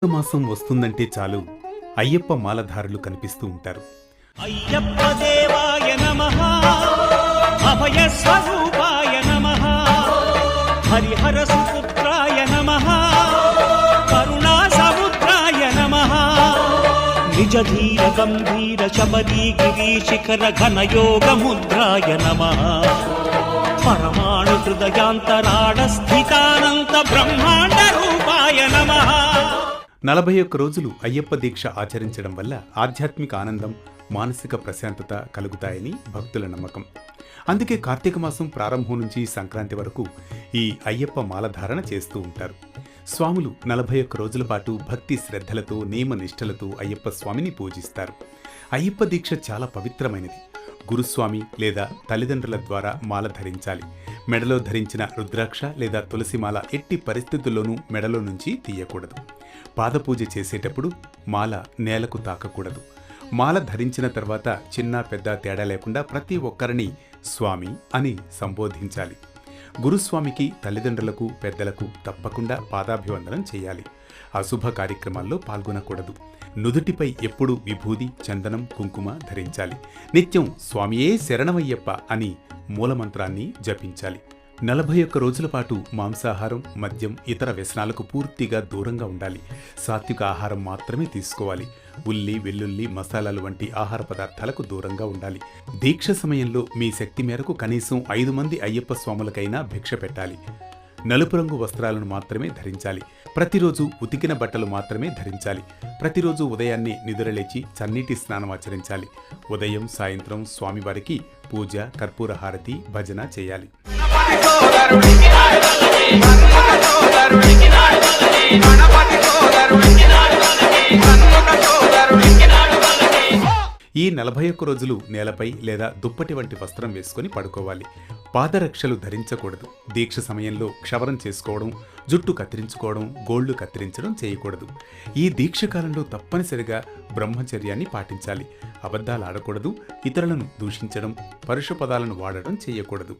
మాసం వస్తుందంటే చాలు అయ్యప్ప మాలధారులు కనిపిస్తూ ఉంటారు. అయ్యప్ప దేవాయ నమః, అభయ స్వరూపాయ నమః, హరిహర సుపుత్రాయ నమః, కరుణా సముద్రాయ నమః, నిజ ధీర గంభీర శబరీ గిరి శిఖర ఘన యోగ ముద్రాయ నమః, పరమాణు హృదయాంతరాళ స్థితానంత బ్రహ్మాండ రూపాయ నమః. 41 రోజులు అయ్యప్ప దీక్ష ఆచరించడం వల్ల ఆధ్యాత్మిక ఆనందం, మానసిక ప్రశాంతత కలుగుతాయని భక్తుల నమ్మకం. అందుకే కార్తీక మాసం ప్రారంభం నుంచి సంక్రాంతి వరకు ఈ అయ్యప్ప మాలధారణ చేస్తూ ఉంటారు. స్వాములు 41 రోజుల పాటు భక్తి శ్రద్ధలతో నియమ నిష్టలతో అయ్యప్ప స్వామిని పూజిస్తారు. అయ్యప్ప దీక్ష చాలా పవిత్రమైనది. గురుస్వామి లేదా తల్లిదండ్రుల ద్వారా మాల ధరించాలి. మెడలో ధరించిన రుద్రాక్ష లేదా తులసిమాల ఎట్టి పరిస్థితుల్లోనూ మెడలో నుంచి తీయకూడదు. పాదపూజ చేసేటప్పుడు మాల నేలకు తాకకూడదు. మాల ధరించిన తర్వాత చిన్న పెద్ద తేడా లేకుండా ప్రతి ఒక్కరిని స్వామి అని సంబోధించాలి. గురుస్వామికి, తల్లిదండ్రులకు, పెద్దలకు తప్పకుండా పాదాభివందనం చేయాలి. అశుభ కార్యక్రమాల్లో పాల్గొనకూడదు. నుదుటిపై ఎప్పుడూ విభూది, చందనం, కుంకుమ ధరించాలి. నిత్యం స్వామియే శరణమయ్యప్ప అని మూలమంత్రాన్ని జపించాలి. 41 రోజుల పాటు మాంసాహారం, మద్యం, ఇతర వ్యసనాలకు పూర్తిగా దూరంగా ఉండాలి. సాత్విక ఆహారం మాత్రమే తీసుకోవాలి. ఉల్లి, వెల్లుల్లి, మసాలాలు వంటి ఆహార పదార్థాలకు దూరంగా ఉండాలి. దీక్ష సమయంలో మీ శక్తి మేరకు కనీసం 5 మంది అయ్యప్ప స్వాములకైనా భిక్ష పెట్టాలి. నలుపు రంగు వస్త్రాలను మాత్రమే ధరించాలి. ప్రతిరోజు ఉతికిన బట్టలు మాత్రమే ధరించాలి. ప్రతిరోజు ఉదయాన్నే నిద్రలేచి చన్నీటి స్నానం ఆచరించాలి. ఉదయం, సాయంత్రం స్వామివారికి పూజ, కర్పూర హారతి, భజన చేయాలి. ఈ 41 రోజులు నేలపై లేదా దుప్పటి వంటి వస్త్రం వేసుకుని పడుకోవాలి. పాదరక్షలు ధరించకూడదు. దీక్ష సమయంలో క్షవరం చేసుకోవడం, జుట్టు కత్తిరించుకోవడం, గోళ్లు కత్తిరించడం చేయకూడదు. ఈ దీక్ష కాలంలో తప్పనిసరిగా బ్రహ్మచర్యాన్ని పాటించాలి. అబద్ధాలు ఆడకూడదు. ఇతరులను దూషించడం, పరుష పదాలను వాడడం చేయకూడదు.